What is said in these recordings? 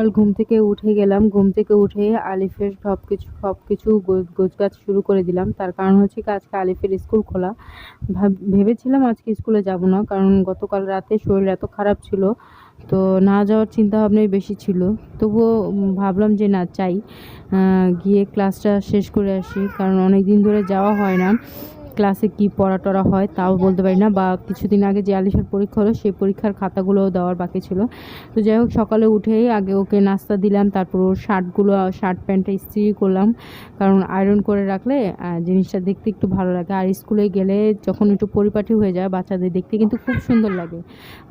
সকাল ঘুম থেকে উঠে গেলাম। ঘুম থেকে উঠে আলিফের সবকিছু গোছগাছ শুরু করে দিলাম। তার কারণ হচ্ছে কি আজকে আলিফের স্কুল খোলা। ভেবেছিলাম আজকে স্কুলে যাব না, কারণ গতকাল রাতে শরীর এত খারাপ ছিল, তো না যাওয়ার চিন্তা ভাবনাই বেশি ছিল। তবুও ভাবলাম যে না চাই, গিয়ে ক্লাসটা শেষ করে আসি, কারণ অনেক দিন ধরে যাওয়া হয় না। ক্লাসে কি পড়া টরা হয় তাও বলতে পারি না, বা কিছুদিন আগে যে আলিফের পরীক্ষা হলো সেই পরীক্ষার খাতাগুলোও দেওয়ার বাকি ছিল। তো যাই হোক, সকালে উঠেই আগে ওকে নাস্তা দিলাম, তারপর ওর শার্ট প্যান্টটা ইস্ত্রি করলাম, কারণ আয়রন করে রাখলে জিনিসটা দেখতে একটু ভালো লাগে। আর স্কুলে গেলে যখন একটু পরিপাটি হয়ে যায় বাচ্চাদের দেখতে কিন্তু খুব সুন্দর লাগে।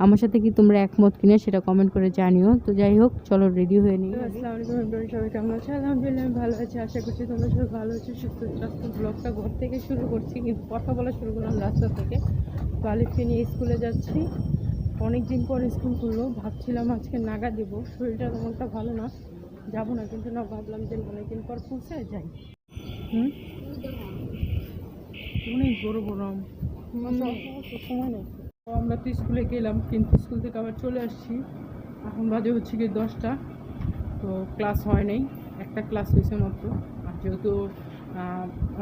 আমার সাথে কি তোমরা একমত কিনা সেটা কমেন্ট করে জানিও। তো যাই হোক, চলো রেডি হয়ে নিই। আসসালামু আলাইকুম এভরিওয়ান, সবাই কেমন আছে? আলহামদুলিল্লাহ আমি ভালো আছি, আশা করছি তোমরা সবাই ভালো আছো, সুস্থ আছো। ব্লগটা ঘর থেকে শুরু করছি, কিন্তু কথা বলা শুরু করলাম রাস্তা থেকে। তো আলিফকে নিয়ে স্কুলে যাচ্ছি, অনেক দিন পর স্কুল খুললো। ভাবছিলাম আজকে নাগা দেবো, শরীরটা তেমনটা ভালো না, যাবো না, কিন্তু না, ভাবলাম যে অনেকদিন পর পৌঁছে যাই। অনেক বড় বড় সময় নেই। তো আমরা তো স্কুলে গেলাম, কিন্তু স্কুল থেকে আবার চলে আসছি। এখন বাজে হচ্ছে কি 10টা। তো ক্লাস হয় নাই, একটা ক্লাস হয়েছে মাত্র। আর যেহেতু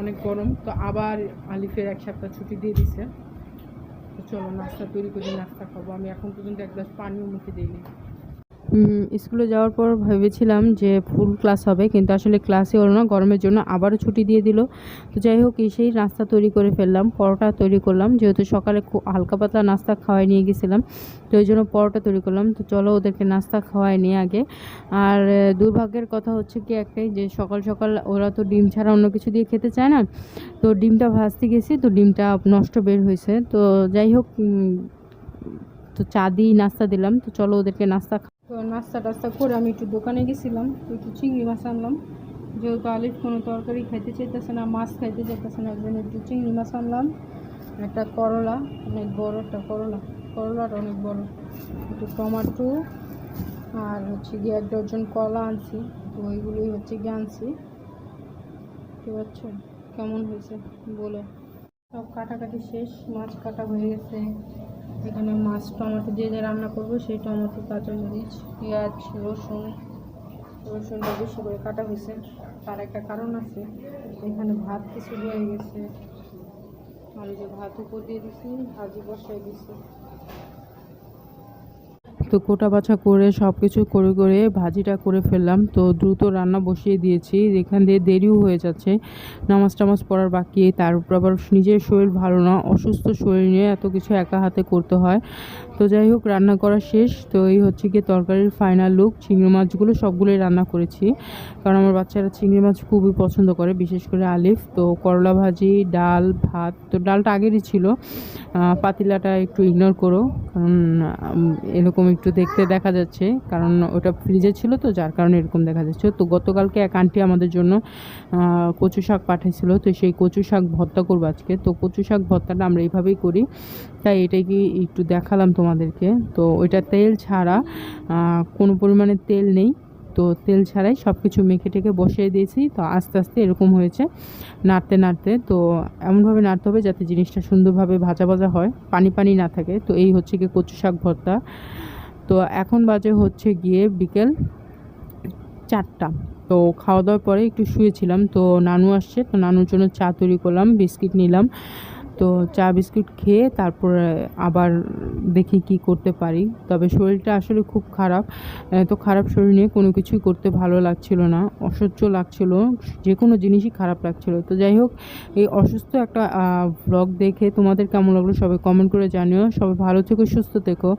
অনেক গরম, তো আবার আলিফের 1 সপ্তাহ ছুটি দিয়ে দিছে। তো চলো নাস্তা তৈরি করে নাস্তা খাবো। আমি এখন পর্যন্ত এক গ্লাস পানিও মুখে দিইনি। স্কুলে যাওয়ার পর ভেবেছিলাম যে ফুল ক্লাস হবে, কিন্তু আসলে ক্লাসই হলো না, গরমের জন্য আবারও ছুটি দিয়ে দিল। তো যাই হোক, এসেই নাস্তা তৈরি করে ফেললাম, পরোটা তৈরি করলাম, যেহেতু সকালে খুব হালকা পাতলা নাস্তা খাওয়াই নিয়ে গেছিলাম, তো ওই জন্য পরোটা তৈরি করলাম। তো চলো ওদেরকে নাস্তা খাওয়াই নিয়ে আগে। আর দুর্ভাগ্যের কথা হচ্ছে কি একটাই, যে সকাল সকাল ওরা তো ডিম ছাড়া অন্য কিছু দিয়ে খেতে চায় না। তো ডিমটা ভাজতে গেছি, তো ডিমটা নষ্ট বের হয়েছে। তো যাই হোক, তো চা দিয়ে নাস্তা দিলাম। তো চলো ওদেরকে তো নাস্তা টাস্তা করে আমি একটু দোকানে গেছিলাম, তো একটু চিংড়ি মাছ আনলাম। যেহেতু আলিফ কোনো তরকারি খাইতে চাইতেছে না, মাছ খাইতে চাইতেছে না, একজন একটু চিংড়ি মাছ আনলাম। একটা করলা, অনেক বড় একটা করলাটা অনেক বড়, একটু টমেটো, আর হচ্ছে গিয়ে 1 ডজন কলা আনছি। তো ওইগুলোই হচ্ছে গিয়ে আনছি। ঠিক আছে, কেমন হয়েছে বলে। সব কাটাকাটি শেষ, মাছ কাটা হয়ে গেছে। এখানে মাছ টমেটো দিয়ে রান্না করবো, সেই টমেটো, কাঁচামরিচ, পেঁয়াজ, রসুনটা বেশি করে কাটা হয়েছে। তার একটা কারণ আছে, এখানে ভাত কিছু রয়ে গেছে, আমি যে ভাত উপর দিয়ে দিছি, ভাজি বসাই দিছি। তো কোটা বাছা করে সব কিছু করে ভাজিটা করে ফেললাম। তো দ্রুত রান্না বসিয়ে দিয়েছি, এখান দিয়ে দেরিও হয়ে যাচ্ছে, নামাজ টামাজ পড়ার বাকি। তার উপর আবার নিজের শরীর ভালো না, অসুস্থ শরীর নিয়ে এত কিছু একা হাতে করতে হয়। তো যাই হোক, রান্না করা শেষ। তো এই হচ্ছে গিয়ে তরকারির ফাইনাল লুক। চিংড়ি মাছগুলো সবগুলোই রান্না করেছি, কারণ আমার বাচ্চারা চিংড়ি মাছ খুবই পছন্দ করে, বিশেষ করে আলিফ। তো করলা ভাজি, ডাল, ভাত। তো ডালটা আগেরই ছিল, পাতিলাটা একটু ইগনোর করো, কারণ এরকম একটু দেখতে দেখা যাচ্ছে, কারণ ওটা ফ্রিজে ছিল, তো যার কারণে এরকম দেখা যাচ্ছে। তো গতকালকে এক আন্টি আমাদের জন্য কচু শাক পাঠিয়েছিল, তো সেই কচু শাক ভর্তা করবো আজকে। তো কচু শাক ভর্তাটা আমরা এইভাবেই করি, তাই এটাই কি একটু দেখালাম তোমাদেরকে। তো ওইটা তেল ছাড়া, কোনো পরিমাণে তেল নেই, তো তেল ছাড়াই সব কিছু মেখে টেকে বসিয়ে দিয়েছি। তো আস্তে আস্তে এরকম হয়েছে, নাড়তে নাড়তে। তো এমনভাবে নাড়তে হবে যাতে জিনিসটা সুন্দরভাবে ভাজা ভাজা হয়, পানি পানি না থাকে। তো এই হচ্ছে গিয়ে কচু শাক ভর্তা। তো এখন বাজে হচ্ছে গিয়ে বিকেল 4টা। তো খাওয়া দাওয়ার পরে একটু শুয়েছিলাম, তো নানু আসছে, তো নানুর জন্য চা তৈরি করলাম, বিস্কিট নিলাম। তো চা বিস্কুট খেয়ে তারপরে আবার দেখি কি করতে পারি। তবে শরীরটা আসলে খুব খারাপ, তো খারাপ শরীর নিয়ে কোনো কিছুই করতে ভালো লাগছিল না, অসহ্য লাগছিল, যে কোনো জিনিসই খারাপ লাগছিল। তো যাই হোক, এই অসুস্থ একটা ব্লগ দেখে তোমাদের কেমন লাগলো সবাই কমেন্ট করে জানিও। সবাই ভালো থেকো, সুস্থ থেকো।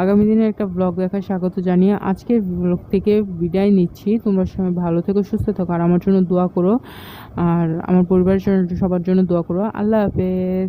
আগামী দিনে একটা ব্লগ দেখার স্বাগত জানিয়ে আজকের ব্লগ থেকে বিদায় নিচ্ছি। তোমরা সবাই ভালো থেকো, সুস্থ থেকো, আর আমার জন্য দোয়া করো, আর আমার পরিবারের জন্য, সবার জন্য দোয়া করো। আল্লাহ হাফেজ।